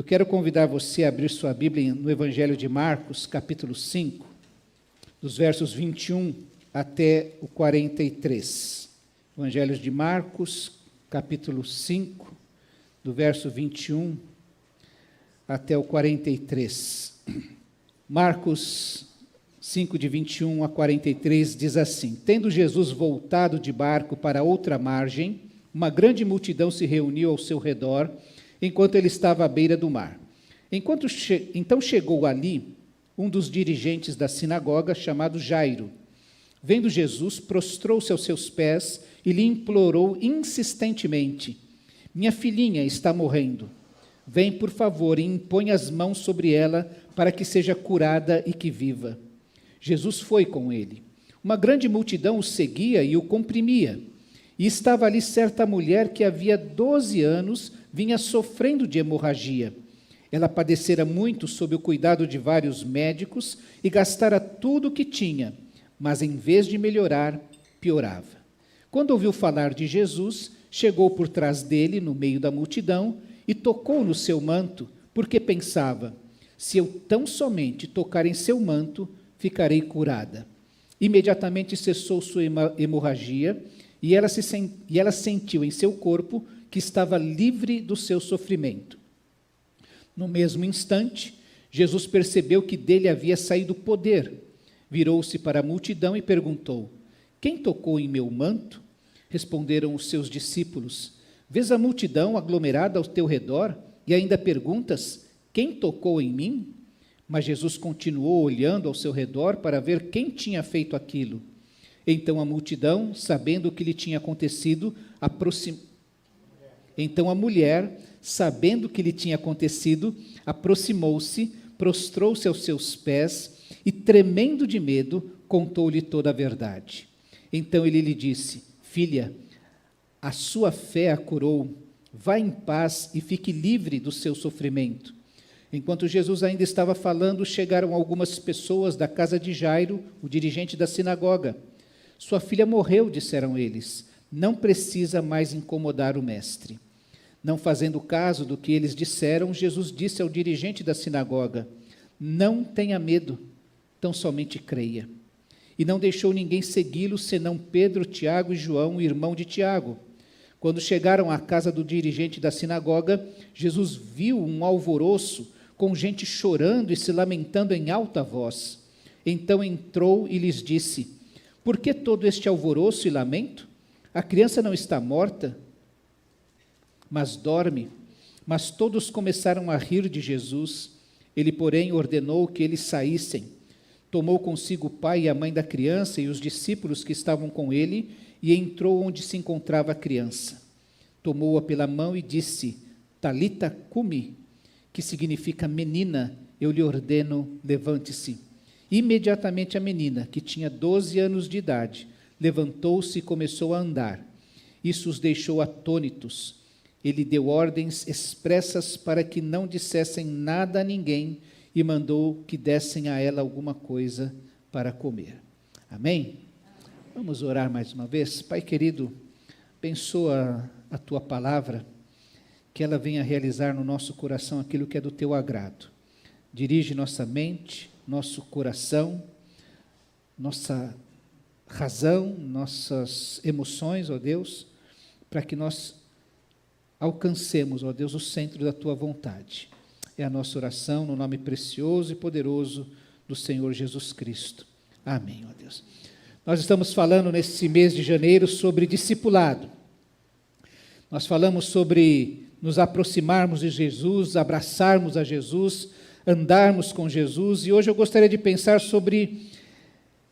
quero convidar você a abrir sua Bíblia no Evangelho de Marcos, capítulo 5, dos versos 21 até o 43. Evangelho de Marcos, capítulo 5, do verso 21 até o 43. Marcos 5, de 21 a 43, diz assim: Tendo Jesus voltado de barco para outra margem, uma grande multidão se reuniu ao seu redor, enquanto ele estava à beira do mar. Então chegou ali um dos dirigentes da sinagoga, chamado Jairo. Vendo Jesus, prostrou-se aos seus pés e lhe implorou insistentemente: Minha filhinha está morrendo. Vem, por favor, e impõe as mãos sobre ela, para que seja curada e que viva. Jesus foi com ele. Uma grande multidão o seguia e o comprimia. E estava ali certa mulher que havia 12 anos vinha sofrendo de hemorragia. Ela padecera muito sob o cuidado de vários médicos e gastara tudo o que tinha, mas em vez de melhorar, piorava. Quando ouviu falar de Jesus, chegou por trás dele, no meio da multidão, e tocou no seu manto, porque pensava: se eu tão somente tocar em seu manto, ficarei curada. Imediatamente cessou sua hemorragia, e ela sentiu em seu corpo que estava livre do seu sofrimento. No mesmo instante, Jesus percebeu que dele havia saído poder. Virou-se para a multidão e perguntou: Quem tocou em meu manto? Responderam os seus discípulos: Vês a multidão aglomerada ao teu redor e ainda perguntas: Quem tocou em mim? Mas Jesus continuou olhando ao seu redor para ver quem tinha feito aquilo. Então a multidão, sabendo o que lhe tinha acontecido, Então a mulher, sabendo o que lhe tinha acontecido, aproximou-se, prostrou-se aos seus pés e, tremendo de medo, contou-lhe toda a verdade. Então ele lhe disse: Filha, a sua fé a curou. Vá em paz e fique livre do seu sofrimento. Enquanto Jesus ainda estava falando, chegaram algumas pessoas da casa de Jairo, o dirigente da sinagoga. Sua filha morreu, disseram eles. Não precisa mais incomodar o mestre. Não fazendo caso do que eles disseram, Jesus disse ao dirigente da sinagoga: Não tenha medo, tão somente creia. E não deixou ninguém segui-lo, senão Pedro, Tiago e João, irmão de Tiago. Quando chegaram à casa do dirigente da sinagoga, Jesus viu um alvoroço, com gente chorando e se lamentando em alta voz. Então entrou e lhes disse: Por que todo este alvoroço e lamento? A criança não está morta, mas dorme. Mas todos começaram a rir de Jesus. Ele, porém, ordenou que eles saíssem. Tomou consigo o pai e a mãe da criança e os discípulos que estavam com ele e entrou onde se encontrava a criança. Tomou-a pela mão e disse: Talita cumi, que significa menina, eu lhe ordeno, levante-se. Imediatamente a menina, que tinha 12 anos de idade, levantou-se e começou a andar. Isso os deixou atônitos. Ele deu ordens expressas para que não dissessem nada a ninguém e mandou que dessem a ela alguma coisa para comer. Amém? Vamos orar mais uma vez. Pai querido, abençoa a Tua palavra, que ela venha realizar no nosso coração aquilo que é do Teu agrado. Dirige nossa mente, nosso coração, nossa razão, nossas emoções, ó Deus, para que nós alcancemos, ó Deus, o centro da Tua vontade. É a nossa oração no nome precioso e poderoso do Senhor Jesus Cristo. Amém, ó Deus. Nós estamos falando nesse mês de janeiro sobre discipulado. Nós falamos sobre nos aproximarmos de Jesus, abraçarmos a Jesus, andarmos com Jesus, e hoje eu gostaria de pensar sobre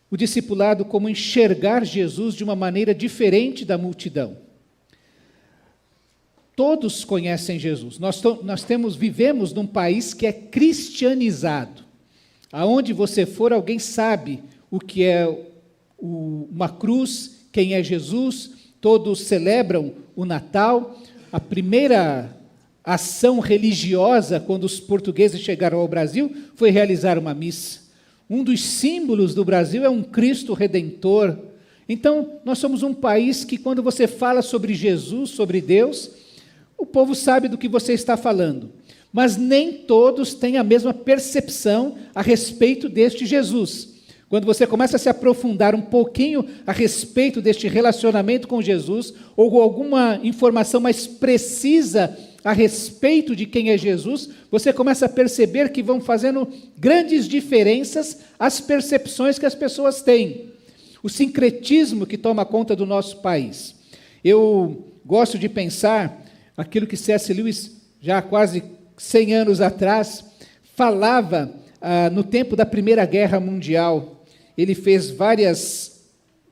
o discipulado como enxergar Jesus de uma maneira diferente da multidão. Todos conhecem Jesus. Vivemos num país que é cristianizado. Aonde você for, alguém sabe o que é uma cruz, quem é Jesus. Todos celebram o Natal. A primeira ação religiosa, quando os portugueses chegaram ao Brasil, foi realizar uma missa. Um dos símbolos do Brasil é um Cristo Redentor. Então, nós somos um país que, quando você fala sobre Jesus, sobre Deus, o povo sabe do que você está falando. mas nem todos têm a mesma percepção a respeito deste Jesus. Quando você começa a se aprofundar um pouquinho a respeito deste relacionamento com Jesus, ou alguma informação mais precisa a respeito de quem é Jesus, você começa a perceber que vão fazendo grandes diferenças as percepções que as pessoas têm. O sincretismo que toma conta do nosso país. Eu gosto de pensar aquilo que C.S. Lewis, já há quase 100 anos atrás, falava no tempo da Primeira Guerra Mundial. Ele fez várias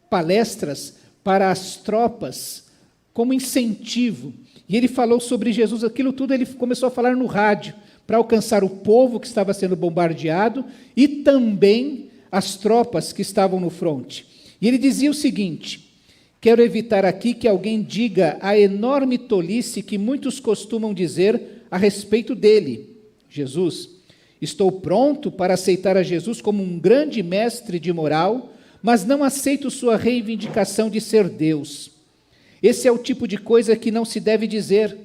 palestras para as tropas como incentivo. E ele falou sobre Jesus, aquilo tudo ele começou a falar no rádio, para alcançar o povo que estava sendo bombardeado e também as tropas que estavam no fronte. E ele dizia o seguinte: quero evitar aqui que alguém diga a enorme tolice que muitos costumam dizer a respeito dele, Jesus. Estou pronto para aceitar a Jesus como um grande mestre de moral, mas não aceito sua reivindicação de ser Deus. Esse é o tipo de coisa que não se deve dizer.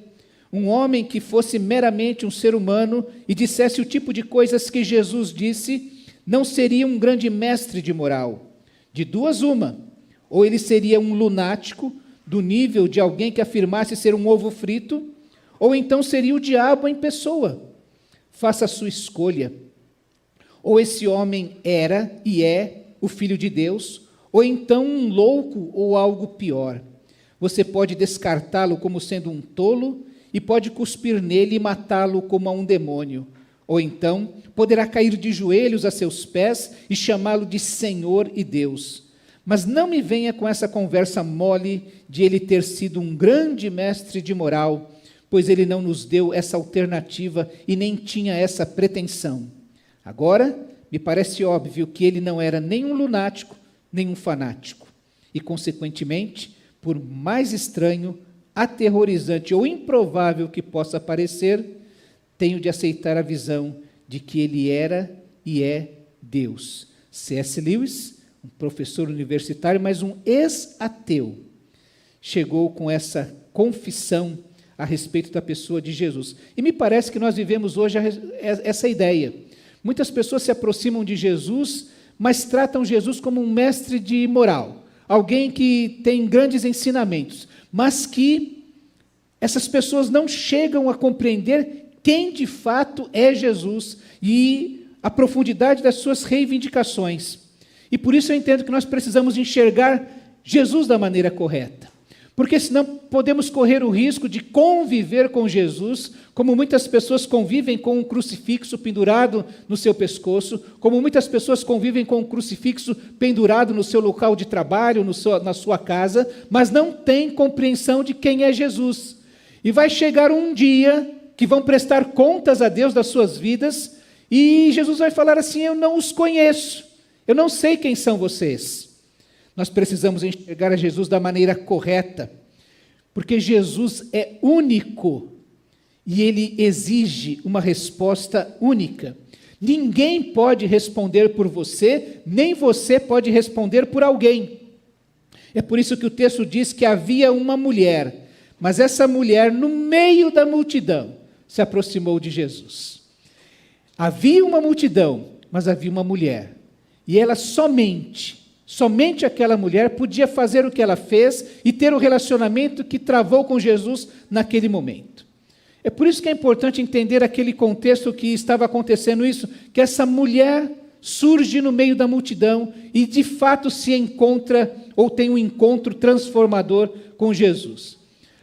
Um homem que fosse meramente um ser humano e dissesse o tipo de coisas que Jesus disse, não seria um grande mestre de moral. De duas uma, ou ele seria um lunático, do nível de alguém que afirmasse ser um ovo frito, ou então seria o diabo em pessoa. Faça a sua escolha. Ou esse homem era e é o Filho de Deus, ou então um louco ou algo pior. Você pode descartá-lo como sendo um tolo e pode cuspir nele e matá-lo como a um demônio. Ou então poderá cair de joelhos a seus pés e chamá-lo de Senhor e Deus. Mas não me venha com essa conversa mole de ele ter sido um grande mestre de moral, pois ele não nos deu essa alternativa e nem tinha essa pretensão. Agora, me parece óbvio que ele não era nem um lunático, nem um fanático. E, consequentemente, por mais estranho, aterrorizante ou improvável que possa parecer, tenho de aceitar a visão de que ele era e é Deus. C.S. Lewis, um professor universitário, mas um ex-ateu, chegou com essa confissão a respeito da pessoa de Jesus. E me parece que nós vivemos hoje essa ideia. Muitas pessoas se aproximam de Jesus, mas tratam Jesus como um mestre de moral, alguém que tem grandes ensinamentos, mas que essas pessoas não chegam a compreender quem de fato é Jesus e a profundidade das suas reivindicações. E por isso eu entendo que nós precisamos enxergar Jesus da maneira correta. Porque senão podemos correr o risco de conviver com Jesus, como muitas pessoas convivem com um crucifixo pendurado no seu pescoço, como muitas pessoas convivem com um crucifixo pendurado no seu local de trabalho, na sua casa, mas não têm compreensão de quem é Jesus. E vai chegar um dia que vão prestar contas a Deus das suas vidas, e Jesus vai falar assim: eu não os conheço, eu não sei quem são vocês. Nós precisamos enxergar a Jesus da maneira correta, porque Jesus é único e ele exige uma resposta única. Ninguém pode responder por você, nem você pode responder por alguém. É por isso que o texto diz que havia uma mulher, mas essa mulher, no meio da multidão, se aproximou de Jesus. Havia uma multidão, mas havia uma mulher, e ela somente aquela mulher podia fazer o que ela fez e ter o relacionamento que travou com Jesus naquele momento. É por isso que é importante entender aquele contexto que estava acontecendo isso, que essa mulher surge no meio da multidão e de fato se encontra ou tem um encontro transformador com Jesus.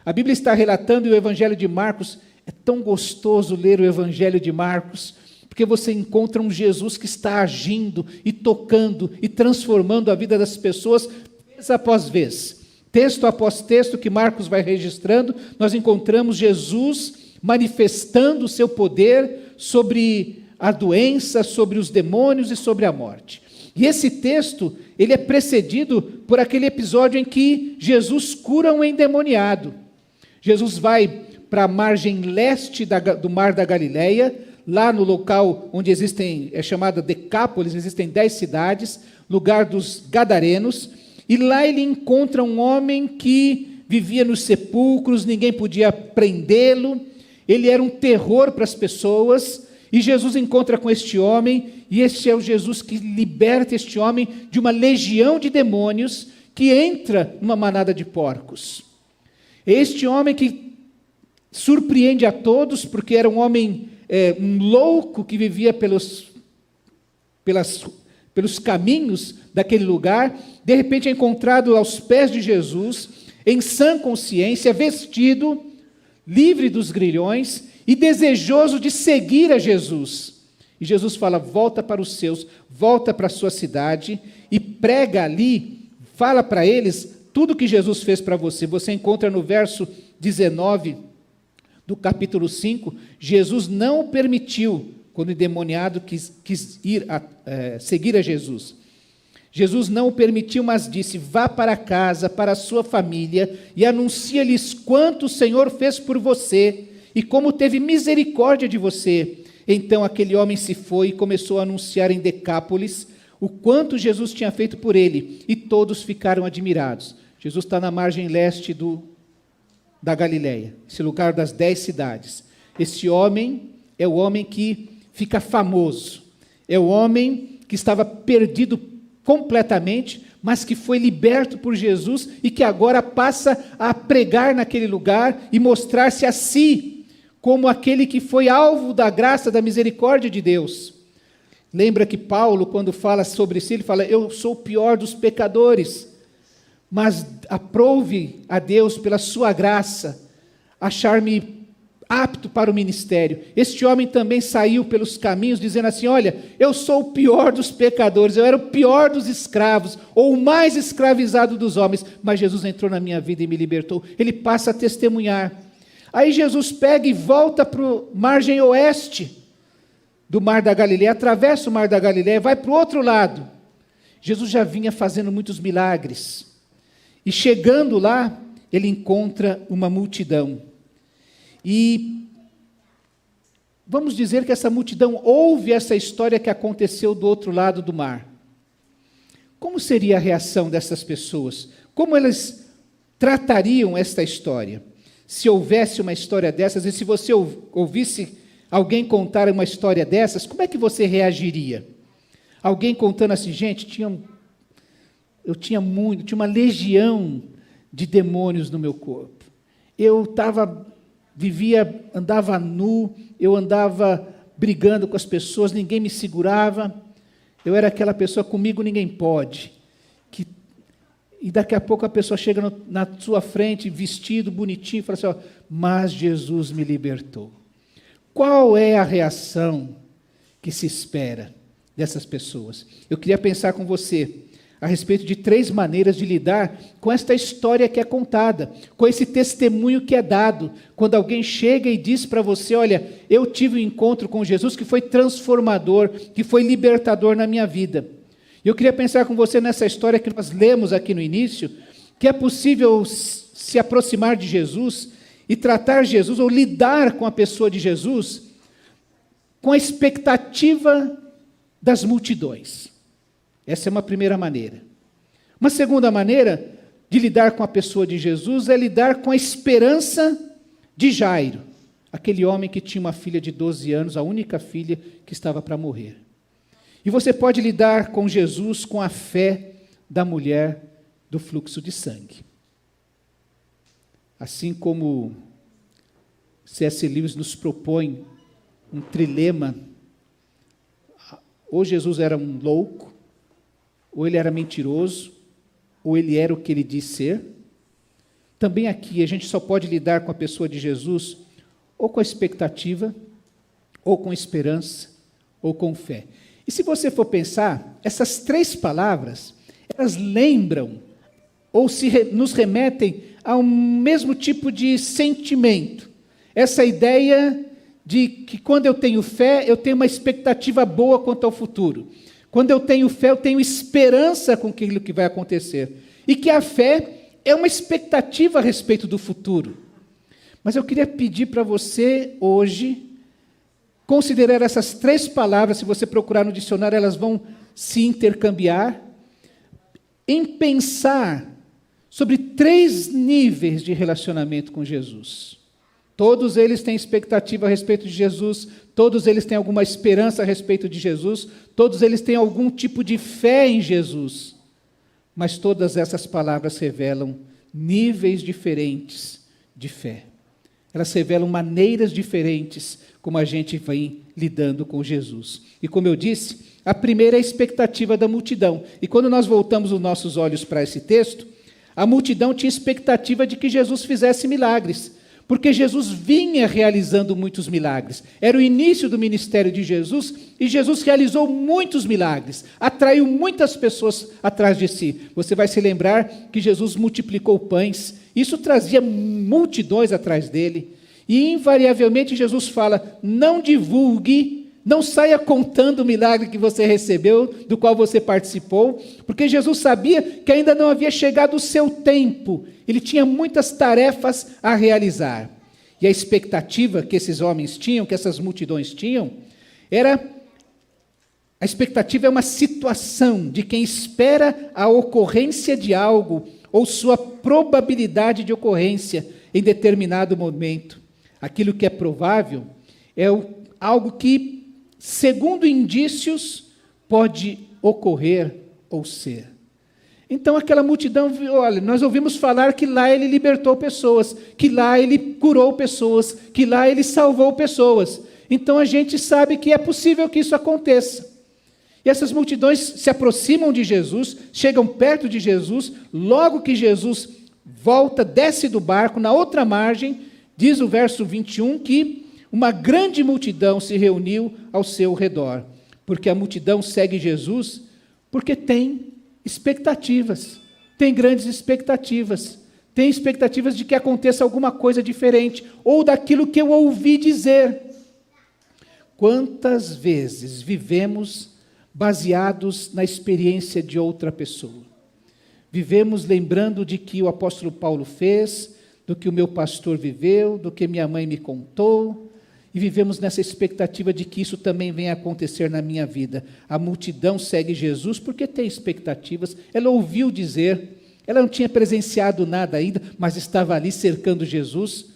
A Bíblia está relatando, e o Evangelho de Marcos, é tão gostoso ler o Evangelho de Marcos, porque você encontra um Jesus que está agindo e tocando e transformando a vida das pessoas vez após vez. Texto após texto que Marcos vai registrando, nós encontramos Jesus manifestando o seu poder sobre a doença, sobre os demônios e sobre a morte. E esse texto, ele é precedido por aquele episódio em que Jesus cura um endemoniado. Jesus vai para a margem leste do mar da Galileia, lá no local onde é chamada Decápolis, existem 10 cidades, lugar dos Gadarenos, e lá ele encontra um homem que vivia nos sepulcros, ninguém podia prendê-lo, ele era um terror para as pessoas, e Jesus encontra com este homem, e este é o Jesus que liberta este homem de uma legião de demônios que entra numa manada de porcos. Este homem que surpreende a todos, porque era um homem, um louco que vivia pelos caminhos daquele lugar, de repente é encontrado aos pés de Jesus, em sã consciência, vestido, livre dos grilhões e desejoso de seguir a Jesus. E Jesus fala: volta para os seus, volta para a sua cidade e prega ali, fala para eles tudo que Jesus fez para você. Você encontra no verso 19 do capítulo 5, Jesus não permitiu, quando o endemoniado quis seguir a Jesus. Jesus não o permitiu, mas disse: vá para casa, para a sua família, e anuncia-lhes quanto o Senhor fez por você, e como teve misericórdia de você. Então aquele homem se foi e começou a anunciar em Decápolis o quanto Jesus tinha feito por ele, e todos ficaram admirados. Jesus está na margem leste da Galileia, esse lugar das 10 cidades. Esse homem é o homem que fica famoso, é o homem que estava perdido completamente, mas que foi liberto por Jesus e que agora passa a pregar naquele lugar e mostrar-se a si como aquele que foi alvo da graça, da misericórdia de Deus. Lembra que Paulo, quando fala sobre si, ele fala: eu sou o pior dos pecadores, mas aprove a Deus pela sua graça achar-me apto para o ministério. Este homem também saiu pelos caminhos dizendo assim: olha, eu sou o pior dos pecadores, eu era o pior dos escravos, ou o mais escravizado dos homens, mas Jesus entrou na minha vida e me libertou. Ele passa a testemunhar. Aí Jesus pega e volta para a margem oeste do Mar da Galileia, atravessa o Mar da Galileia, vai para o outro lado. Jesus já vinha fazendo muitos milagres, e chegando lá, ele encontra uma multidão. E vamos dizer que essa multidão ouve essa história que aconteceu do outro lado do mar. Como seria a reação dessas pessoas? Como elas tratariam esta história? Se houvesse uma história dessas, e se você ouvisse alguém contar uma história dessas, como é que você reagiria? Alguém contando assim: gente, eu tinha uma legião de demônios no meu corpo. Eu andava nu, eu andava brigando com as pessoas, ninguém me segurava, eu era aquela pessoa, comigo ninguém pode. E daqui a pouco a pessoa chega na sua frente, vestido, bonitinho, e fala assim: ó, mas Jesus me libertou. Qual é a reação que se espera dessas pessoas? Eu queria pensar com você a respeito de 3 maneiras de lidar com esta história que é contada, com esse testemunho que é dado, quando alguém chega e diz para você: olha, eu tive um encontro com Jesus que foi transformador, que foi libertador na minha vida. E eu queria pensar com você nessa história que nós lemos aqui no início, que é possível se aproximar de Jesus e tratar Jesus, ou lidar com a pessoa de Jesus, com a expectativa das multidões. Essa é uma primeira maneira. Uma segunda maneira de lidar com a pessoa de Jesus é lidar com a esperança de Jairo, aquele homem que tinha uma filha de 12 anos, a única filha que estava para morrer. E você pode lidar com Jesus com a fé da mulher do fluxo de sangue. Assim como C.S. Lewis nos propõe um trilema: ou Jesus era um louco, ou ele era mentiroso, ou ele era o que ele diz ser. Também aqui a gente só pode lidar com a pessoa de Jesus ou com a expectativa, ou com esperança, ou com fé. E se você for pensar, essas 3 palavras, elas lembram, ou nos remetem ao mesmo tipo de sentimento. Essa ideia de que quando eu tenho fé, eu tenho uma expectativa boa quanto ao futuro. Quando eu tenho fé, eu tenho esperança com aquilo que vai acontecer. E que a fé é uma expectativa a respeito do futuro. Mas eu queria pedir para você, hoje, considerar essas 3 palavras. Se você procurar no dicionário, elas vão se intercambiar, em pensar sobre 3 níveis de relacionamento com Jesus. Todos eles têm expectativa a respeito de Jesus, todos eles têm alguma esperança a respeito de Jesus, todos eles têm algum tipo de fé em Jesus. Mas todas essas palavras revelam níveis diferentes de fé. Elas revelam maneiras diferentes como a gente vem lidando com Jesus. E como eu disse, a primeira é a expectativa da multidão. E quando nós voltamos os nossos olhos para esse texto, a multidão tinha expectativa de que Jesus fizesse milagres, porque Jesus vinha realizando muitos milagres. Era o início do ministério de Jesus, e Jesus realizou muitos milagres, atraiu muitas pessoas atrás de si. Você vai se lembrar que Jesus multiplicou pães, isso trazia multidões atrás dele, e invariavelmente Jesus fala, não divulgue, não saia contando o milagre que você recebeu, do qual você participou, porque Jesus sabia que ainda não havia chegado o seu tempo. Ele tinha muitas tarefas a realizar. E a expectativa que esses homens tinham, que essas multidões tinham, a expectativa é uma situação de quem espera a ocorrência de algo, ou sua probabilidade de ocorrência em determinado momento. Aquilo que é provável é algo que, segundo indícios, pode ocorrer ou ser. Então aquela multidão, olha, nós ouvimos falar que lá ele libertou pessoas, que lá ele curou pessoas, que lá ele salvou pessoas. Então a gente sabe que é possível que isso aconteça. E essas multidões se aproximam de Jesus, chegam perto de Jesus, logo que Jesus volta, desce do barco, na outra margem, diz o verso 21 que uma grande multidão se reuniu ao seu redor, porque a multidão segue Jesus porque tem expectativas, tem grandes expectativas, tem expectativas de que aconteça alguma coisa diferente, ou daquilo que eu ouvi dizer. Quantas vezes vivemos baseados na experiência de outra pessoa? Vivemos lembrando de que o apóstolo Paulo fez, do que o meu pastor viveu, do que minha mãe me contou, e vivemos nessa expectativa de que isso também venha a acontecer na minha vida. A multidão segue Jesus porque tem expectativas. Ela ouviu dizer, ela não tinha presenciado nada ainda, mas estava ali cercando Jesus.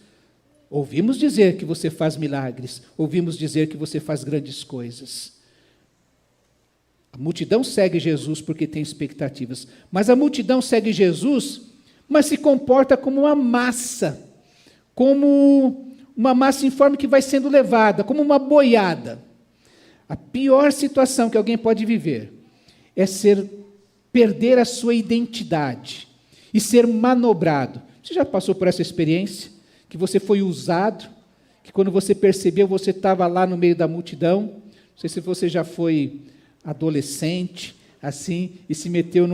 Ouvimos dizer que você faz milagres, ouvimos dizer que você faz grandes coisas. A multidão segue Jesus porque tem expectativas, mas a multidão segue Jesus, mas se comporta como uma massa, como uma massa informe que vai sendo levada, como uma boiada. A pior situação que alguém pode viver é perder a sua identidade e ser manobrado. Você já passou por essa experiência? Que você foi usado, que quando você percebeu, você estava lá no meio da multidão? Não sei se você já foi adolescente, assim, e se meteu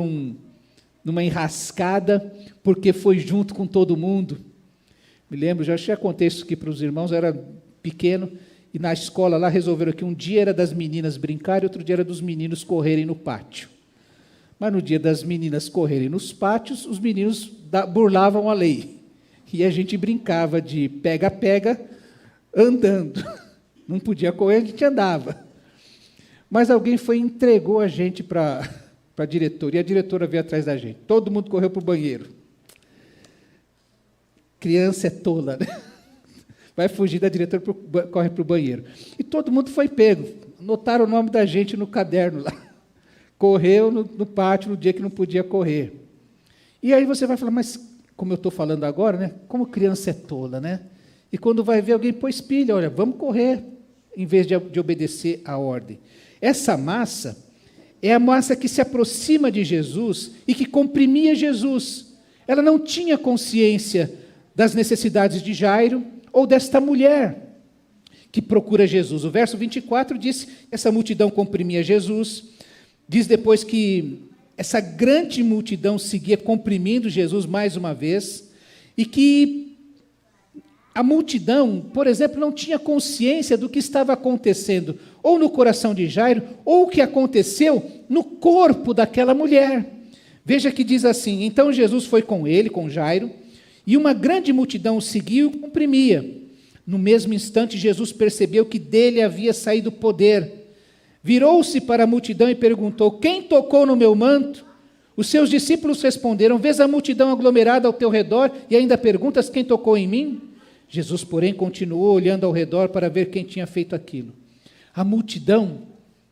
numa enrascada, porque foi junto com todo mundo. Me lembro, já contei isso aqui para os irmãos, eu era pequeno, e na escola lá resolveram que um dia era das meninas brincarem, outro dia era dos meninos correrem no pátio. Mas no dia das meninas correrem nos pátios, os meninos burlavam a lei. E a gente brincava de pega-pega andando. Não podia correr, a gente andava. Mas alguém foi e entregou a gente para a diretora, e a diretora veio atrás da gente. Todo mundo correu para o banheiro. Criança é tola, né? Vai fugir da diretora, corre para o banheiro. E todo mundo foi pego. Notaram o nome da gente no caderno lá. Correu no pátio no dia que não podia correr. E aí você vai falar, mas como eu estou falando agora, né? Como criança é tola, né? E quando vai ver alguém, pôs pilha, olha, vamos correr, em vez de obedecer à ordem. Essa massa é a massa que se aproxima de Jesus e que comprimia Jesus. Ela não tinha consciência das necessidades de Jairo ou desta mulher que procura Jesus. O verso 24 diz que essa multidão comprimia Jesus. Diz depois que essa grande multidão seguia comprimindo Jesus mais uma vez, e que a multidão, por exemplo, não tinha consciência do que estava acontecendo, ou no coração de Jairo, ou o que aconteceu no corpo daquela mulher. Veja que diz assim, então Jesus foi com ele, com Jairo, e uma grande multidão o seguiu e comprimia. No mesmo instante, Jesus percebeu que dele havia saído poder. Virou-se para a multidão e perguntou, quem tocou no meu manto? Os seus discípulos responderam, vês a multidão aglomerada ao teu redor e ainda perguntas quem tocou em mim? Jesus, porém, continuou olhando ao redor para ver quem tinha feito aquilo. A multidão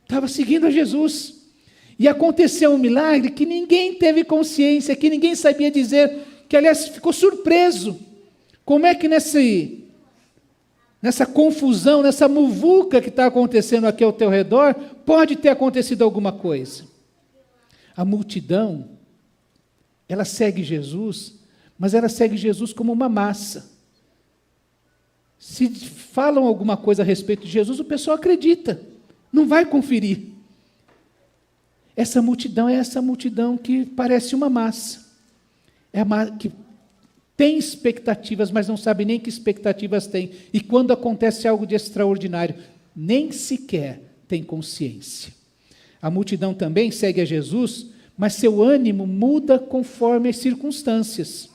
estava seguindo a Jesus. E aconteceu um milagre que ninguém teve consciência, que ninguém sabia dizer, que aliás ficou surpreso. Como é que nessa confusão, nessa muvuca que está acontecendo aqui ao teu redor, pode ter acontecido alguma coisa? A multidão, ela segue Jesus, mas ela segue Jesus como uma massa. Se falam alguma coisa a respeito de Jesus, o pessoal acredita, não vai conferir. Essa multidão é essa multidão que parece uma massa. Que tem expectativas, mas não sabe nem que expectativas tem. E quando acontece algo de extraordinário, nem sequer tem consciência. A multidão também segue a Jesus, mas seu ânimo muda conforme as circunstâncias.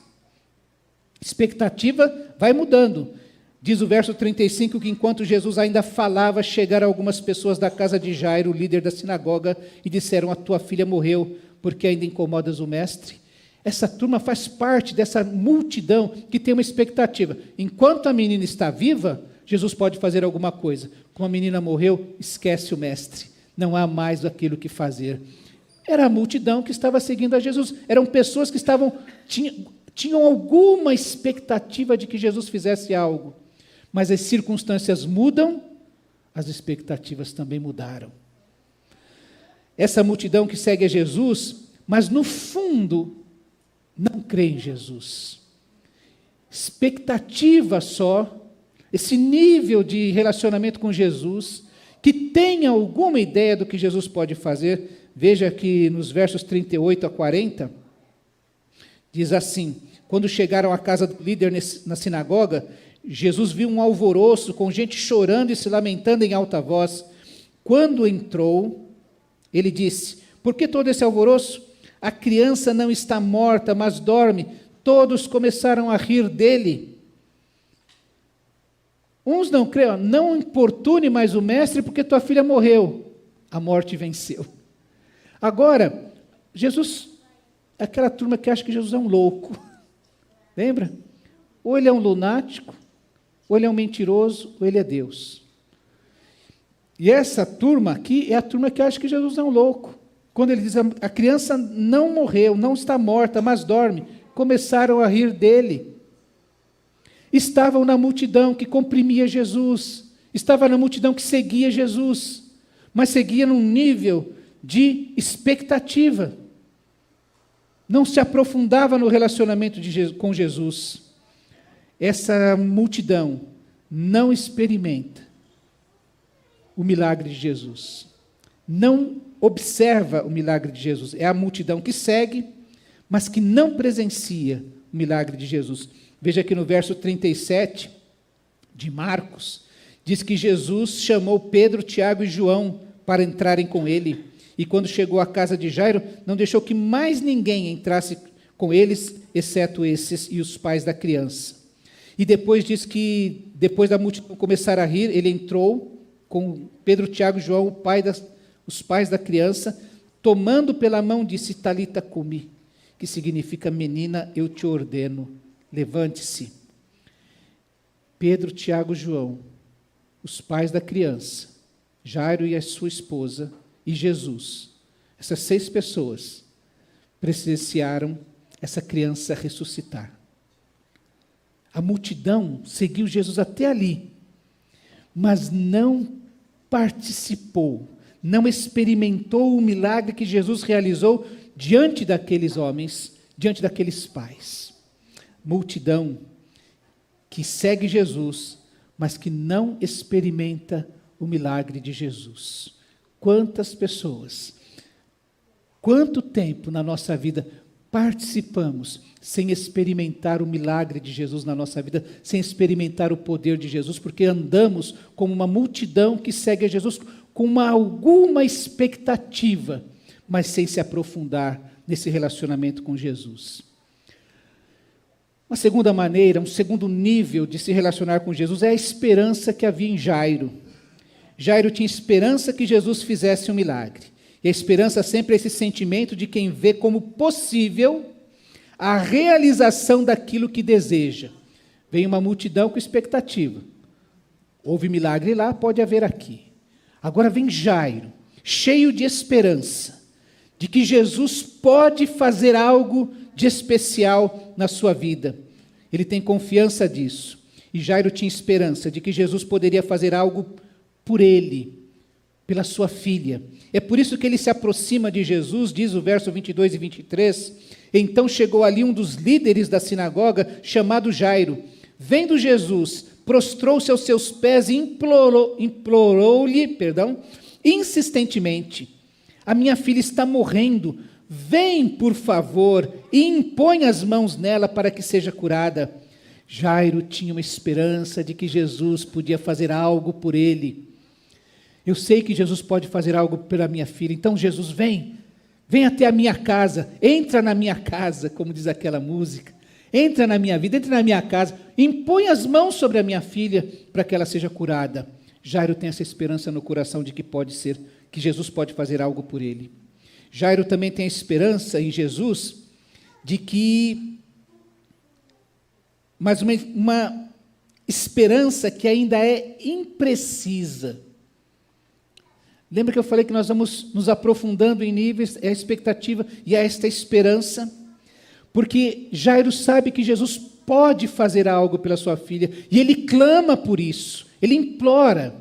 Expectativa vai mudando. Diz o verso 35 que enquanto Jesus ainda falava, chegaram algumas pessoas da casa de Jairo, o líder da sinagoga, e disseram: a tua filha morreu, porque ainda incomodas o mestre? Essa turma faz parte dessa multidão que tem uma expectativa. Enquanto a menina está viva, Jesus pode fazer alguma coisa. Como a menina morreu, esquece o mestre. Não há mais aquilo que fazer. Era a multidão que estava seguindo a Jesus. Eram pessoas que tinham alguma expectativa de que Jesus fizesse algo. Mas as circunstâncias mudam, as expectativas também mudaram. Essa multidão que segue a Jesus, mas no fundo não crê em Jesus. Expectativa só, esse nível de relacionamento com Jesus, que tem alguma ideia do que Jesus pode fazer. Veja que nos versos 38 a 40, diz assim: quando chegaram à casa do líder na sinagoga, Jesus viu um alvoroço com gente chorando e se lamentando em alta voz. Quando entrou, ele disse: por que todo esse alvoroço? A criança não está morta, mas dorme. Todos começaram a rir dele. Uns não creem: não importune mais o mestre, porque tua filha morreu. A morte venceu. Agora, Jesus, aquela turma que acha que Jesus é um louco. Lembra? Ou ele é um lunático, ou ele é um mentiroso, ou ele é Deus. E essa turma aqui é a turma que acha que Jesus é um louco. Quando ele diz: a criança não morreu, não está morta, mas dorme, começaram a rir dele. Estavam na multidão que comprimia Jesus, estava na multidão que seguia Jesus, mas seguia num nível de expectativa. Não se aprofundava no relacionamento com Jesus. Essa multidão não experimenta o milagre de Jesus. Não observa o milagre de Jesus. É a multidão que segue, mas que não presencia o milagre de Jesus. Veja que no verso 37 de Marcos, diz que Jesus chamou Pedro, Tiago e João para entrarem com ele. E quando chegou à casa de Jairo, não deixou que mais ninguém entrasse com eles, exceto esses e os pais da criança. E depois diz que, depois da multidão começar a rir, ele entrou com Pedro, Tiago e João, os pais da criança, tomando pela mão, disse: Talita cumi, que significa: menina, eu te ordeno, levante-se. Pedro, Tiago e João, os pais da criança, Jairo e a sua esposa, e Jesus, essas 6 pessoas, presenciaram essa criança ressuscitar. A multidão seguiu Jesus até ali, mas não participou, não experimentou o milagre que Jesus realizou diante daqueles homens, diante daqueles pais. Multidão que segue Jesus, mas que não experimenta o milagre de Jesus. Quantas pessoas, quanto tempo na nossa vida participamos sem experimentar o milagre de Jesus na nossa vida, sem experimentar o poder de Jesus, porque andamos como uma multidão que segue a Jesus com alguma expectativa, mas sem se aprofundar nesse relacionamento com Jesus. Uma segunda maneira, um segundo nível de se relacionar com Jesus é a esperança que havia em Jairo. Jairo tinha esperança que Jesus fizesse um milagre. E a esperança sempre é esse sentimento de quem vê como possível a realização daquilo que deseja. Vem uma multidão com expectativa. Houve milagre lá, pode haver aqui. Agora vem Jairo, cheio de esperança, de que Jesus pode fazer algo de especial na sua vida. Ele tem confiança disso. E Jairo tinha esperança de que Jesus poderia fazer algo por ele, pela sua filha. É por isso que ele se aproxima de Jesus, diz o verso 22 e 23. Então chegou ali um dos líderes da sinagoga, chamado Jairo. Vendo Jesus, prostrou-se aos seus pés e implorou-lhe, insistentemente: a minha filha está morrendo, vem, por favor, e impõe as mãos nela para que seja curada. Jairo tinha uma esperança de que Jesus podia fazer algo por ele. Eu sei que Jesus pode fazer algo pela minha filha, então Jesus vem até a minha casa, entra na minha casa, como diz aquela música, entra na minha vida, entra na minha casa, impõe as mãos sobre a minha filha para que ela seja curada. Jairo tem essa esperança no coração de que que Jesus pode fazer algo por ele. Jairo também tem a esperança em Jesus de que, mas uma esperança que ainda é imprecisa. Lembra que eu falei que nós vamos nos aprofundando em níveis, é a expectativa e é esta esperança, porque Jairo sabe que Jesus pode fazer algo pela sua filha, e ele clama por isso, ele implora,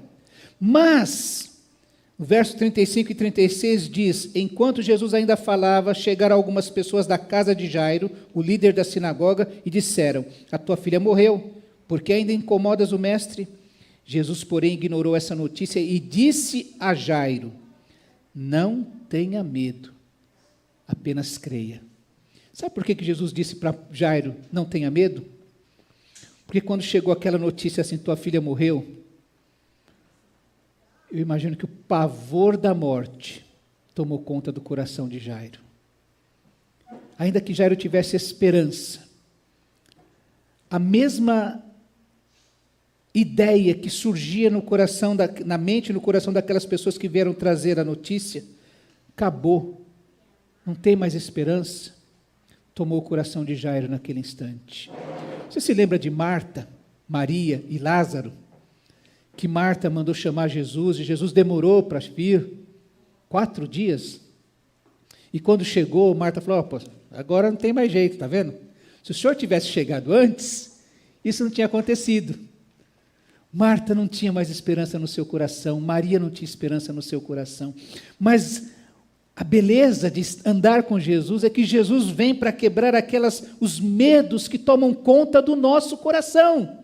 mas, o verso 35 e 36 diz: enquanto Jesus ainda falava, chegaram algumas pessoas da casa de Jairo, o líder da sinagoga, e disseram: a tua filha morreu, por que ainda incomodas o mestre? Jesus, porém, ignorou essa notícia e disse a Jairo: não tenha medo, apenas creia. Sabe por que Jesus disse para Jairo: não tenha medo? Porque quando chegou aquela notícia assim, tua filha morreu, eu imagino que o pavor da morte tomou conta do coração de Jairo. Ainda que Jairo tivesse esperança, a mesma ideia que surgia no coração, na mente e no coração daquelas pessoas que vieram trazer a notícia, acabou, não tem mais esperança, tomou o coração de Jairo naquele instante. Você se lembra de Marta, Maria e Lázaro? Que Marta mandou chamar Jesus, e Jesus demorou para vir, 4 dias, e quando chegou, Marta falou: agora não tem mais jeito, está vendo? Se o senhor tivesse chegado antes, isso não tinha acontecido. Marta não tinha mais esperança no seu coração, Maria não tinha esperança no seu coração, mas a beleza de andar com Jesus é que Jesus vem para quebrar os medos que tomam conta do nosso coração.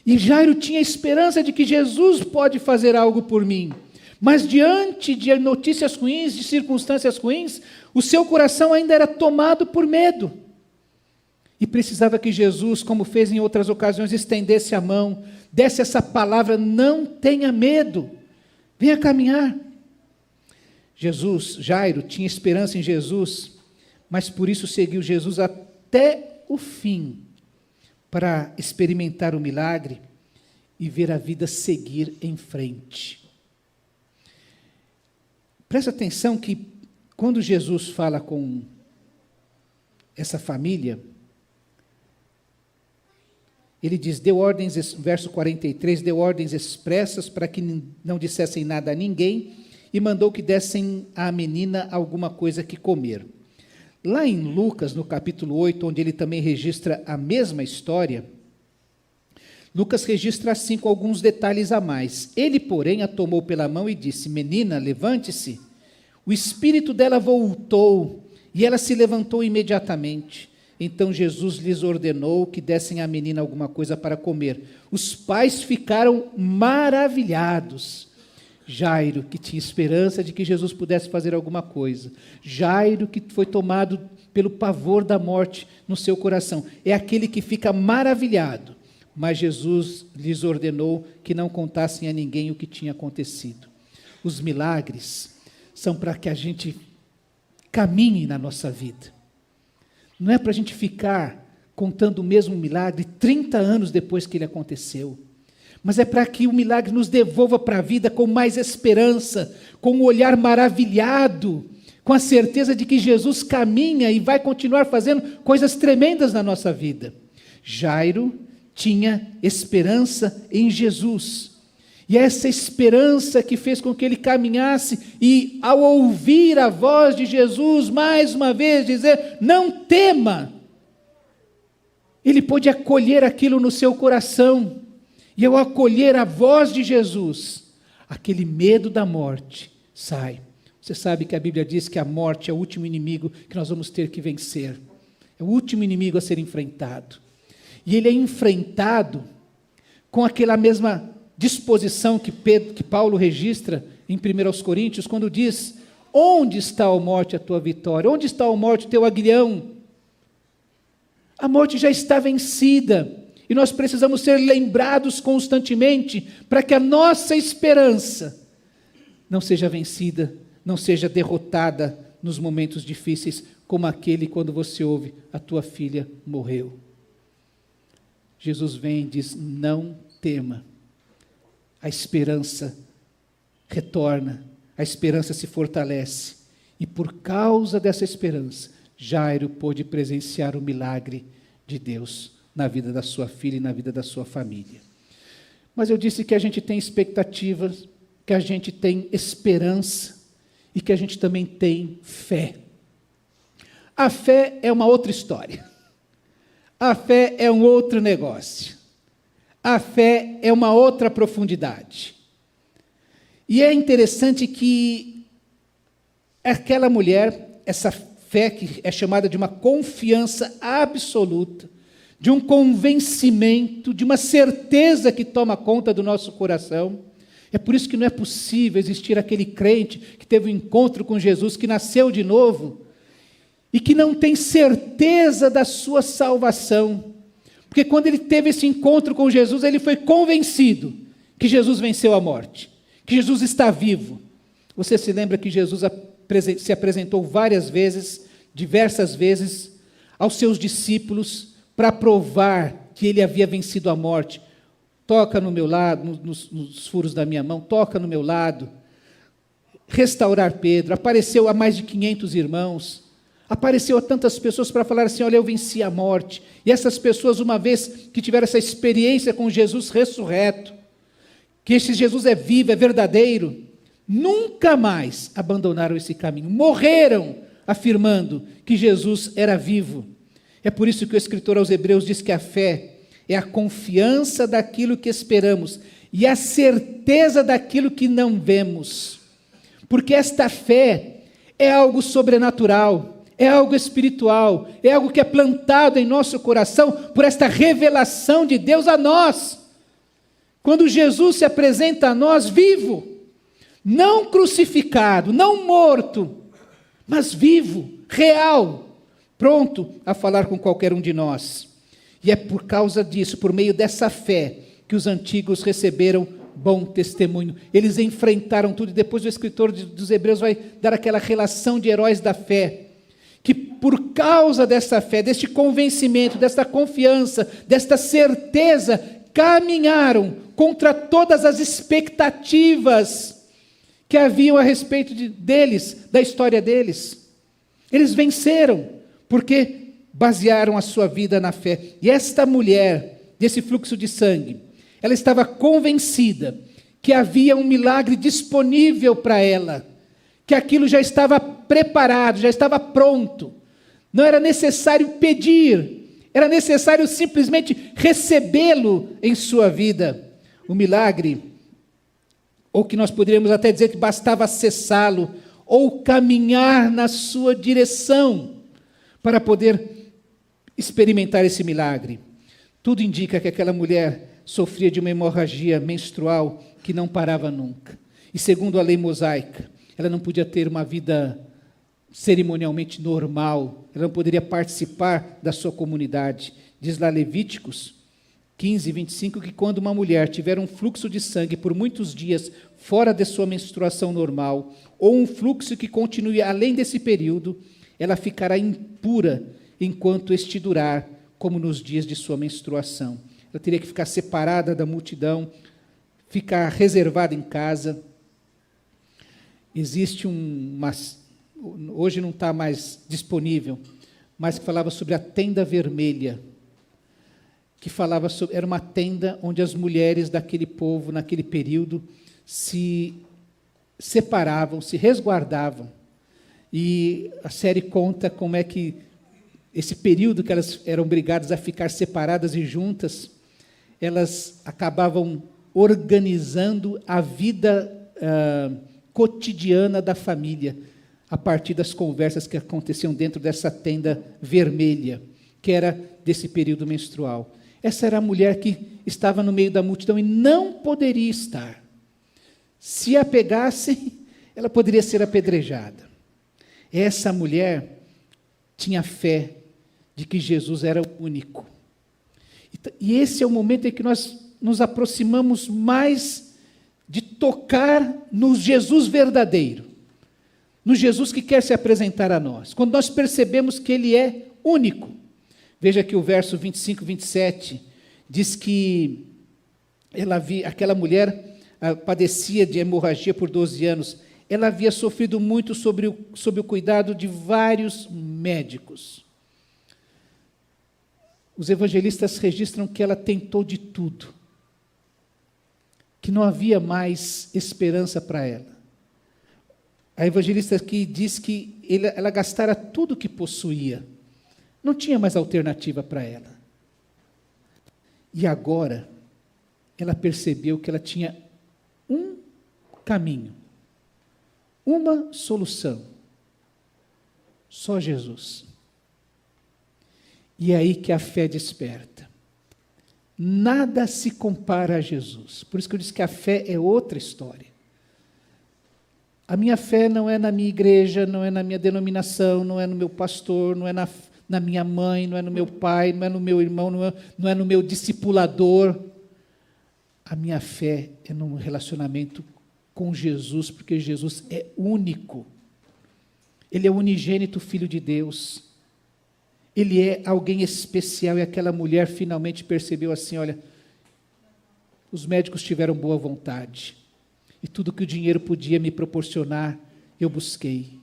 E Jairo tinha esperança de que Jesus pode fazer algo por mim, mas diante de notícias ruins, de circunstâncias ruins, o seu coração ainda era tomado por medo. E precisava que Jesus, como fez em outras ocasiões, estendesse a mão, desse essa palavra: não tenha medo, venha caminhar. Jairo tinha esperança em Jesus, mas por isso seguiu Jesus até o fim, para experimentar o milagre e ver a vida seguir em frente. Presta atenção que quando Jesus fala com essa família, ele diz, verso 43, deu ordens expressas para que não dissessem nada a ninguém e mandou que dessem à menina alguma coisa que comer. Lá em Lucas, no capítulo 8, onde ele também registra a mesma história, Lucas registra assim com alguns detalhes a mais. Ele, porém, a tomou pela mão e disse: menina, levante-se. O espírito dela voltou e ela se levantou imediatamente. Então Jesus lhes ordenou que dessem à menina alguma coisa para comer. Os pais ficaram maravilhados. Jairo, que tinha esperança de que Jesus pudesse fazer alguma coisa. Jairo, que foi tomado pelo pavor da morte no seu coração. É aquele que fica maravilhado. Mas Jesus lhes ordenou que não contassem a ninguém o que tinha acontecido. Os milagres são para que a gente caminhe na nossa vida. Não é para a gente ficar contando o mesmo milagre 30 anos depois que ele aconteceu, mas é para que o milagre nos devolva para a vida com mais esperança, com um olhar maravilhado, com a certeza de que Jesus caminha e vai continuar fazendo coisas tremendas na nossa vida. Jairo tinha esperança em Jesus. E essa esperança que fez com que ele caminhasse e, ao ouvir a voz de Jesus, mais uma vez dizer, não tema, ele pôde acolher aquilo no seu coração. E ao acolher a voz de Jesus, aquele medo da morte sai. Você sabe que a Bíblia diz que a morte é o último inimigo que nós vamos ter que vencer. É o último inimigo a ser enfrentado. E ele é enfrentado com aquela mesma disposição que Paulo registra em 1 Coríntios, quando diz, onde está, ó morte, a tua vitória? Onde está, ó morte, o teu aguilhão? A morte já está vencida, e nós precisamos ser lembrados constantemente, para que a nossa esperança não seja vencida, não seja derrotada nos momentos difíceis, como aquele quando você ouve, a tua filha morreu. Jesus vem e diz, não tema. A esperança retorna, a esperança se fortalece. E por causa dessa esperança, Jairo pôde presenciar o milagre de Deus na vida da sua filha e na vida da sua família. Mas eu disse que a gente tem expectativas, que a gente tem esperança e que a gente também tem fé. A fé é uma outra história. A fé é um outro negócio. A fé é uma outra profundidade. E é interessante que aquela mulher, essa fé que é chamada de uma confiança absoluta, de um convencimento, de uma certeza que toma conta do nosso coração. É por isso que não é possível existir aquele crente que teve um encontro com Jesus, que nasceu de novo, e que não tem certeza da sua salvação. Porque quando ele teve esse encontro com Jesus, ele foi convencido que Jesus venceu a morte, que Jesus está vivo. Você se lembra que Jesus se apresentou várias vezes, diversas vezes, aos seus discípulos, para provar que ele havia vencido a morte. Toca no meu lado, nos furos da minha mão, toca no meu lado. Restaurar Pedro, apareceu a mais de 500 irmãos, apareceu a tantas pessoas para falar assim, olha, eu venci a morte. E essas pessoas, uma vez que tiveram essa experiência com Jesus ressurreto, que esse Jesus é vivo, é verdadeiro, nunca mais abandonaram esse caminho, morreram afirmando que Jesus era vivo. É por isso que o escritor aos Hebreus diz que a fé é a confiança daquilo que esperamos e a certeza daquilo que não vemos. Porque esta fé é algo sobrenatural, é algo espiritual, é algo que é plantado em nosso coração por esta revelação de Deus a nós. Quando Jesus se apresenta a nós vivo, não crucificado, não morto, mas vivo, real, pronto a falar com qualquer um de nós. E é por causa disso, por meio dessa fé, que os antigos receberam bom testemunho. Eles enfrentaram tudo, e depois o escritor dos Hebreus vai dar aquela relação de heróis da fé, que por causa dessa fé, deste convencimento, desta confiança, desta certeza, caminharam contra todas as expectativas que haviam a respeito deles, da história deles. Eles venceram, porque basearam a sua vida na fé. E esta mulher, desse fluxo de sangue, ela estava convencida que havia um milagre disponível para ela, que aquilo já estava preparado, já estava pronto. Não era necessário pedir, era necessário simplesmente recebê-lo em sua vida. O milagre, ou que nós poderíamos até dizer que bastava acessá-lo, ou caminhar na sua direção, para poder experimentar esse milagre. Tudo indica que aquela mulher sofria de uma hemorragia menstrual que não parava nunca. E segundo a lei mosaica, ela não podia ter uma vida cerimonialmente normal, ela não poderia participar da sua comunidade. Diz lá Levíticos 15, 25, que quando uma mulher tiver um fluxo de sangue por muitos dias fora de sua menstruação normal, ou um fluxo que continue além desse período, ela ficará impura enquanto este durar, como nos dias de sua menstruação. Ela teria que ficar separada da multidão, ficar reservada em casa. Existe hoje não está mais disponível, mas que falava sobre a tenda vermelha, que falava sobre, era uma tenda onde as mulheres daquele povo, naquele período, se separavam, se resguardavam. E a série conta como é que esse período que elas eram obrigadas a ficar separadas e juntas, elas acabavam organizando a vida cotidiana da família, a partir das conversas que aconteciam dentro dessa tenda vermelha, que era desse período menstrual. Essa era a mulher que estava no meio da multidão e não poderia estar. Se a pegassem, ela poderia ser apedrejada. Essa mulher tinha fé de que Jesus era o único. E esse é o momento em que nós nos aproximamos mais de tocar no Jesus verdadeiro, no Jesus que quer se apresentar a nós, quando nós percebemos que Ele é único. Veja que o verso 25 e 27 diz que aquela mulher padecia de hemorragia por 12 anos, ela havia sofrido muito sob o cuidado de vários médicos. Os evangelistas registram que ela tentou de tudo, que não havia mais esperança para ela. A evangelista aqui diz que ela gastara tudo o que possuía, não tinha mais alternativa para ela. E agora, ela percebeu que ela tinha um caminho, uma solução, só Jesus. E é aí que a fé desperta. Nada se compara a Jesus. Por isso que eu disse que a fé é outra história. A minha fé não é na minha igreja, não é na minha denominação, não é no meu pastor, não é na minha mãe, não é no meu pai, não é no meu irmão, não é no meu discipulador. A minha fé é num relacionamento com Jesus, porque Jesus é único. Ele é o unigênito Filho de Deus. Ele é alguém especial, e aquela mulher finalmente percebeu assim, olha, os médicos tiveram boa vontade, e tudo que o dinheiro podia me proporcionar, eu busquei.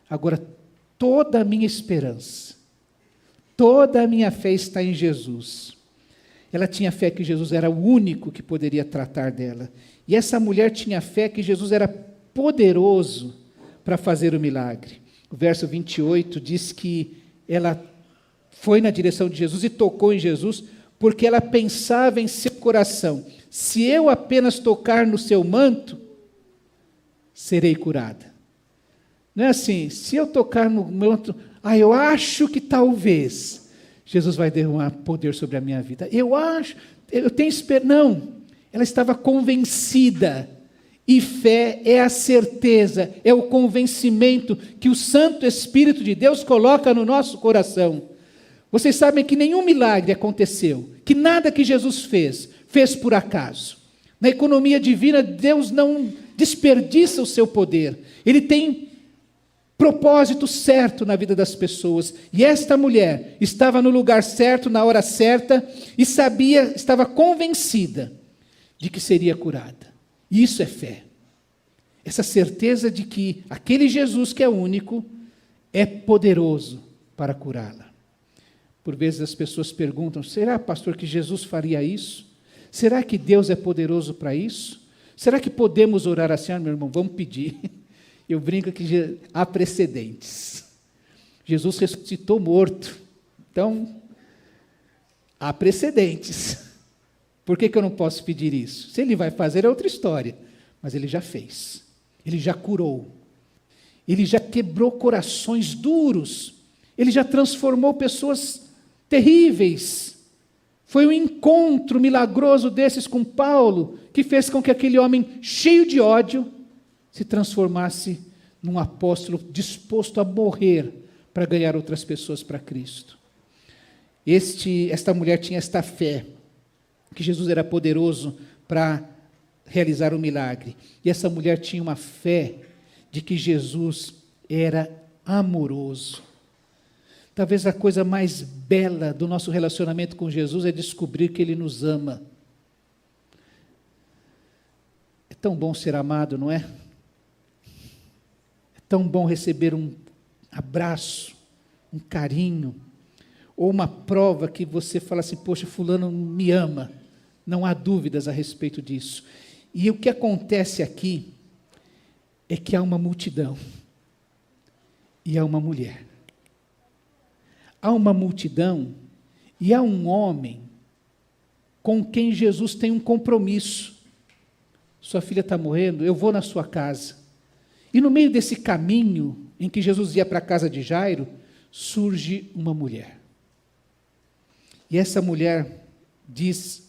Agora, toda a minha esperança, toda a minha fé está em Jesus. Ela tinha fé que Jesus era o único que poderia tratar dela. E essa mulher tinha fé que Jesus era poderoso para fazer o milagre. O verso 28 diz que ela foi na direção de Jesus e tocou em Jesus, porque ela pensava em seu coração, se eu apenas tocar no seu manto, serei curada. Não é assim, se eu tocar no manto, eu acho que talvez Jesus vai derramar poder sobre a minha vida. Eu acho, eu tenho esperança. Não, ela estava convencida. E fé é a certeza, é o convencimento que o Santo Espírito de Deus coloca no nosso coração. Vocês sabem que nenhum milagre aconteceu, que nada que Jesus fez por acaso. Na economia divina, Deus não desperdiça o seu poder. Ele tem propósito certo na vida das pessoas. E esta mulher estava no lugar certo, na hora certa, e estava convencida de que seria curada. Isso é fé. Essa certeza de que aquele Jesus que é único é poderoso para curá-la. Por vezes as pessoas perguntam, será, pastor, que Jesus faria isso? Será que Deus é poderoso para isso? Será que podemos orar assim? Meu irmão, vamos pedir. Eu brinco que há precedentes. Jesus ressuscitou morto. Então, há precedentes. Por que eu não posso pedir isso? Se Ele vai fazer é outra história. Mas Ele já fez. Ele já curou. Ele já quebrou corações duros. Ele já transformou pessoas terríveis. Foi um encontro milagroso desses com Paulo, que fez com que aquele homem cheio de ódio se transformasse num apóstolo disposto a morrer para ganhar outras pessoas para Cristo. Esta mulher tinha esta fé, que Jesus era poderoso para realizar o milagre. E essa mulher tinha uma fé de que Jesus era amoroso. Talvez a coisa mais bela do nosso relacionamento com Jesus é descobrir que Ele nos ama. É tão bom ser amado, não é? É tão bom receber um abraço, um carinho. ou uma prova que você fala assim, poxa, fulano me ama. Não há dúvidas a respeito disso. E o que acontece aqui é que há uma multidão e há uma mulher. Há uma multidão e há um homem com quem Jesus tem um compromisso. Sua filha está morrendo, eu vou na sua casa. E no meio desse caminho em que Jesus ia para a casa de Jairo, surge uma mulher. E essa mulher diz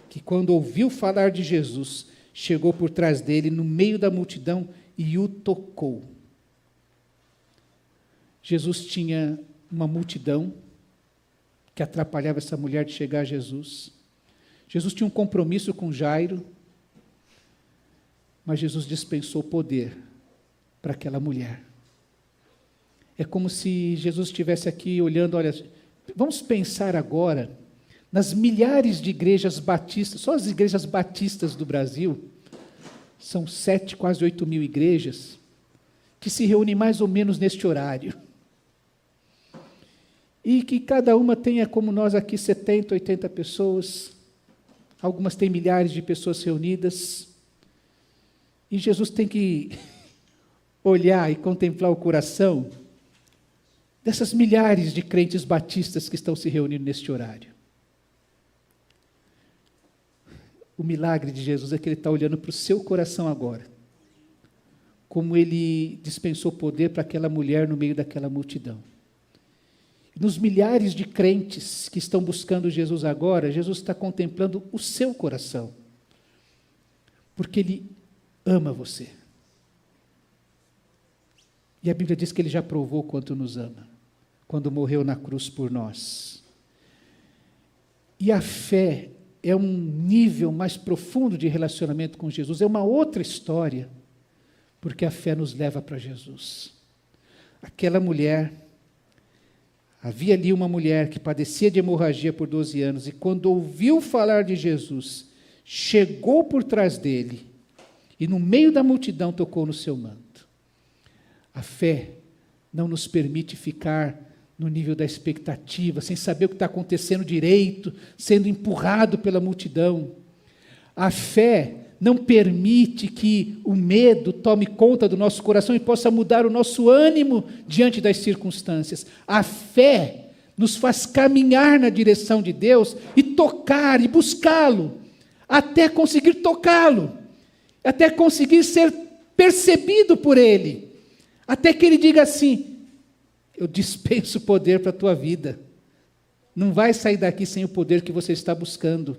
que quando ouviu falar de Jesus, chegou por trás dele, no meio da multidão, e o tocou. Jesus tinha uma multidão que atrapalhava essa mulher de chegar a Jesus. Jesus tinha um compromisso com Jairo, mas Jesus dispensou poder para aquela mulher. É como se Jesus estivesse aqui olhando, olha, vamos pensar agora nas milhares de igrejas batistas, só as igrejas batistas do Brasil, são 7, quase 8 mil igrejas, que se reúnem mais ou menos neste horário. E que cada uma tenha, como nós aqui, 70, 80 pessoas, algumas têm milhares de pessoas reunidas, e Jesus tem que olhar e contemplar o coração dessas milhares de crentes batistas que estão se reunindo neste horário. O milagre de Jesus é que Ele está olhando para o seu coração agora, como Ele dispensou poder para aquela mulher no meio daquela multidão. Nos milhares de crentes que estão buscando Jesus agora, Jesus está contemplando o seu coração, porque Ele ama você. E a Bíblia diz que Ele já provou quanto nos ama, quando morreu na cruz por nós. E a fé é um nível mais profundo de relacionamento com Jesus, é uma outra história, porque a fé nos leva para Jesus. Aquela mulher, havia ali uma mulher que padecia de hemorragia por 12 anos, e quando ouviu falar de Jesus, chegou por trás dele, e no meio da multidão tocou no seu manto. A fé não nos permite ficar no nível da expectativa, sem saber o que está acontecendo direito, sendo empurrado pela multidão. A fé não permite que o medo tome conta do nosso coração e possa mudar o nosso ânimo diante das circunstâncias. A fé nos faz caminhar na direção de Deus e tocar e buscá-lo, até conseguir tocá-lo, até conseguir ser percebido por Ele, até que Ele diga assim, eu dispenso poder para a tua vida. Não vai sair daqui sem o poder que você está buscando.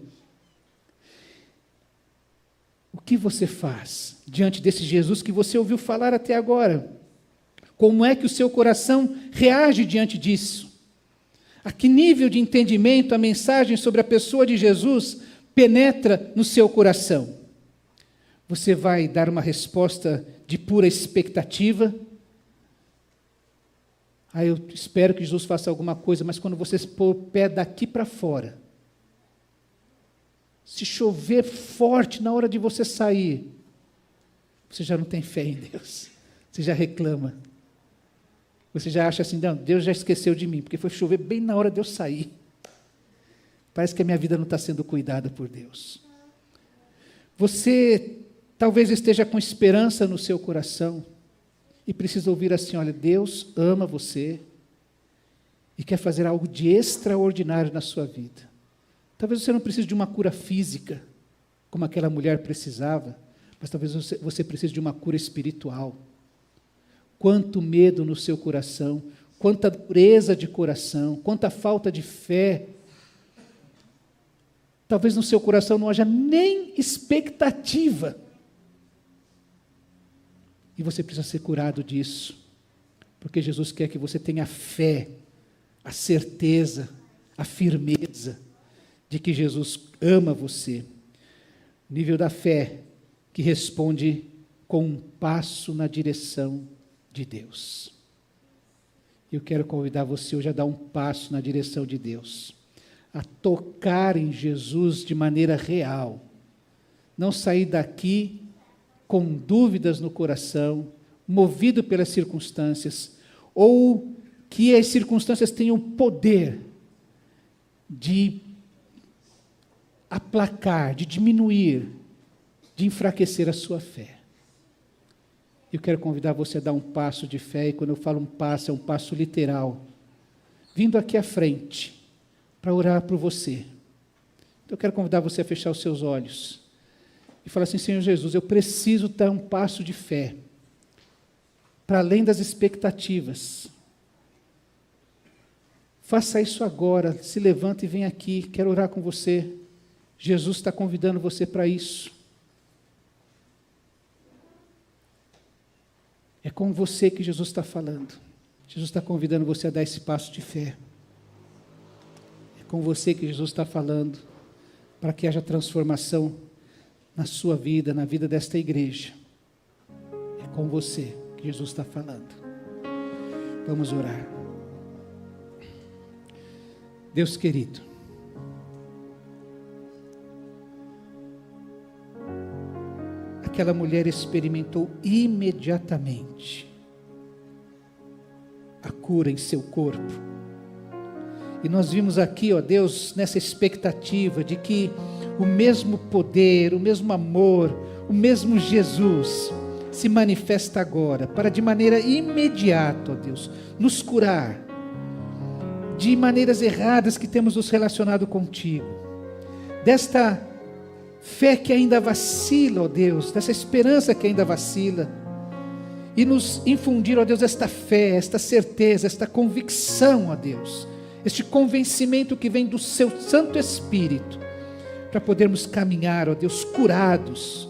O que você faz diante desse Jesus que você ouviu falar até agora? Como é que o seu coração reage diante disso? A que nível de entendimento a mensagem sobre a pessoa de Jesus penetra no seu coração? Você vai dar uma resposta de pura expectativa? Eu espero que Jesus faça alguma coisa, mas quando você pôr o pé daqui para fora, se chover forte na hora de você sair, você já não tem fé em Deus, você já reclama, você já acha assim, não, Deus já esqueceu de mim, porque foi chover bem na hora de eu sair, parece que a minha vida não está sendo cuidada por Deus. Você talvez esteja com esperança no seu coração, e precisa ouvir assim, olha, Deus ama você e quer fazer algo de extraordinário na sua vida. Talvez você não precise de uma cura física, como aquela mulher precisava, mas talvez você precise de uma cura espiritual. Quanto medo no seu coração, quanta dureza de coração, quanta falta de fé. Talvez no seu coração não haja nem expectativa. E você precisa ser curado disso, porque Jesus quer que você tenha a fé, a certeza, a firmeza de que Jesus ama você. Nível da fé que responde com um passo na direção de Deus. Eu quero convidar você hoje a dar um passo na direção de Deus, a tocar em Jesus de maneira real, não sair daqui com dúvidas no coração, movido pelas circunstâncias, ou que as circunstâncias tenham o poder de aplacar, de diminuir, de enfraquecer a sua fé. Eu quero convidar você a dar um passo de fé, e quando eu falo um passo, é um passo literal, vindo aqui à frente, para orar por você. Então eu quero convidar você a fechar os seus olhos, e falar assim: Senhor Jesus, eu preciso dar um passo de fé, para além das expectativas. Faça isso agora, se levanta e vem aqui, quero orar com você. Jesus está convidando você para isso. É com você que Jesus está falando. Jesus está convidando você a dar esse passo de fé. É com você que Jesus está falando, para que haja transformação na sua vida, na vida desta igreja. É com você que Jesus está falando. Vamos orar. Deus querido, aquela mulher experimentou imediatamente a cura em seu corpo. E nós vimos aqui, ó Deus, nessa expectativa de que o mesmo poder, o mesmo amor, o mesmo Jesus se manifesta agora, para de maneira imediata, ó Deus, nos curar de maneiras erradas que temos nos relacionado contigo, desta fé que ainda vacila, ó Deus, dessa esperança que ainda vacila, e nos infundir, ó Deus, esta fé, esta certeza, esta convicção, ó Deus, este convencimento que vem do seu Santo Espírito, para podermos caminhar, ó Deus, curados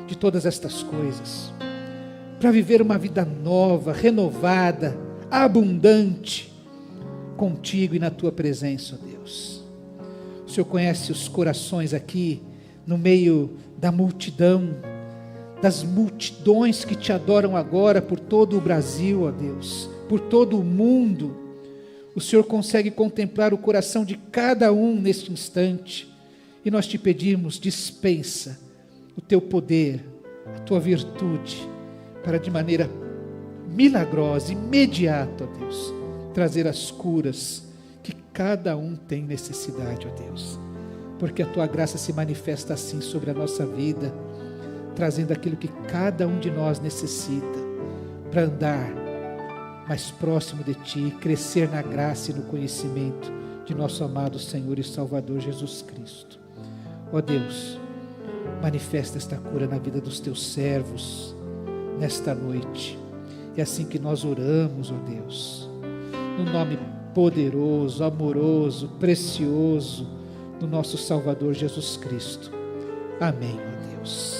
de todas estas coisas, para viver uma vida nova, renovada, abundante, contigo e na tua presença, ó Deus. O Senhor conhece os corações aqui, no meio da multidão, das multidões que te adoram agora por todo o Brasil, ó Deus, por todo o mundo. O Senhor consegue contemplar o coração de cada um neste instante, e nós te pedimos, dispensa o teu poder, a tua virtude, para de maneira milagrosa, imediata, ó Deus, trazer as curas que cada um tem necessidade, ó Deus, porque a tua graça se manifesta assim sobre a nossa vida, trazendo aquilo que cada um de nós necessita, para andar mais próximo de ti, crescer na graça e no conhecimento de nosso amado Senhor e Salvador Jesus Cristo. Ó Deus, manifesta esta cura na vida dos teus servos, nesta noite. É assim que nós oramos, ó Deus, no nome poderoso, amoroso, precioso do nosso Salvador Jesus Cristo. Amém, ó Deus.